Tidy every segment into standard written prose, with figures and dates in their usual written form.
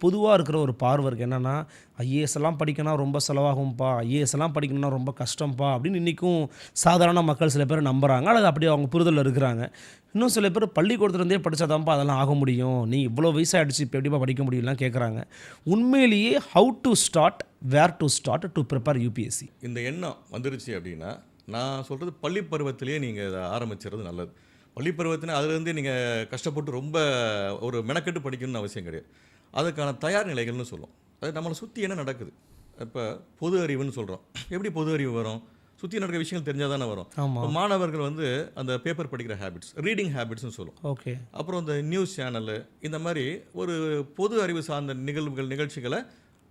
பொதுவா இருக்கிற ஒரு பார்வை இருக்கு. என்னன்னா, ஐஏஎஸ் எல்லாம் படிக்கணும்னா ரொம்ப செலவாகும்பா, ஐஏஎஸ் எல்லாம் படிக்கணும்னா ரொம்ப கஷ்டம்ப்பா அப்படின்னு இன்னைக்கும் சாதாரண மக்கள் சில பேர் நம்புறாங்க. அல்லது அப்படி அவங்க புரிதல்ல இருக்கிறாங்க. இன்னும் சில பேர் பள்ளிக்கூடத்துலேருந்தே படிச்சாதான்ப்பா அதெல்லாம் ஆக முடியும். நீ இவ்வளோ வயசாயிடுச்சு இப்போ எப்படிப்பா படிக்க முடியும்லாம் கேட்குறாங்க. உண்மையிலேயே how to start, where to start to prepare UPSC? இந்த எண்ணம் வந்துருச்சு அப்படின்னா, நான் சொல்கிறது பள்ளி பருவத்திலேயே நீங்கள் இதை ஆரம்பிச்சிறது நல்லது. பள்ளி பருவத்தினா அதுலேருந்தே நீங்கள் கஷ்டப்பட்டு ரொம்ப ஒரு மெனக்கெட்டு படிக்கணும்னு அவசியம் கிடையாது. அதுக்கான தயார் நிலைகள்னு சொல்லும். அது நம்மளை சுற்றி என்ன நடக்குது. இப்போ பொது அறிவுன்னு சொல்கிறோம். எப்படி பொது அறிவு வரும்? சுற்றி நடக்கிற விஷயங்கள் தெரிஞ்சால் தானே வரும். ஆமா. இப்போ மாணவர்கள் வந்து அந்த பேப்பர் படிக்கிற ஹேபிட்ஸ், ரீடிங் ஹேபிட்ஸ்னு சொல்லும். ஓகே. அப்புறம் இந்த நியூஸ் சேனலு இந்த மாதிரி ஒரு பொது அறிவு சார்ந்த நிகழ்ச்சிகளை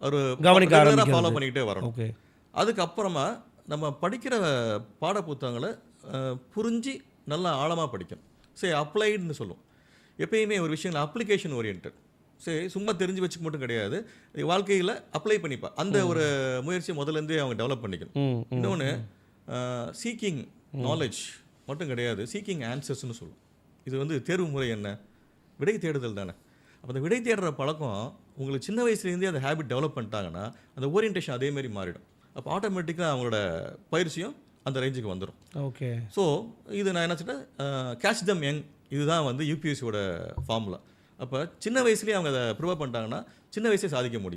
ஒரு கவனிக்க ஃபாலோ ஆரம்பிக்கிறது. பண்ணிக்கிட்டே வரணும். ஓகே. அதுக்கப்புறமா நம்ம படிக்கிற பாட புத்தகங்களை புரிஞ்சு நல்லா ஆழமாக படிக்கணும். சரி, அப்ளைடுன்னு சொல்லும். எப்பயுமே ஒரு விஷயங்கள் அப்ளிகேஷன் ஓரியன்ட். சரி, சும்மா தெரிஞ்சு வச்சுக்க மட்டும் கிடையாது, வாழ்க்கையில் அப்ளை பண்ணிப்பா அந்த ஒரு முயற்சியை முதல்லேருந்தே அவங்க டெவலப் பண்ணிக்கணும். இன்னொன்று, சீக்கிங் நாலேஜ் மட்டும் கிடையாது, சீக்கிங் ஆன்சர்ஸ்னு சொல்லும். இது வந்து தேர்வு முறை என்ன, விடை தேடுதல் தானே. அப்போ அந்த விடை தேடுற பழக்கம் உங்களுக்கு சின்ன வயசுலேருந்தே அந்த ஹேபிட் டெவலப் பண்ணிட்டாங்கன்னா அந்த ஓரியன்டேஷன் அதேமாரி மாறிடும். அப்போ ஆட்டோமேட்டிக்காக அவங்களோட பயிற்சியும் அந்த ரேஞ்சுக்கு வந்துடும். ஓகே. ஸோ இது நான் என்ன சொல்கிறேன், கேட்ச் தம் யங், இதுதான் வந்து யூபிஎஸ்சியோட ஃபார்முலா. அப்போ சின்ன வயசுலேயே அவங்க அதை ப்ரிப்பேர் பண்ணிட்டாங்கன்னா சின்ன வயசுலேயே சாதிக்க முடியும்.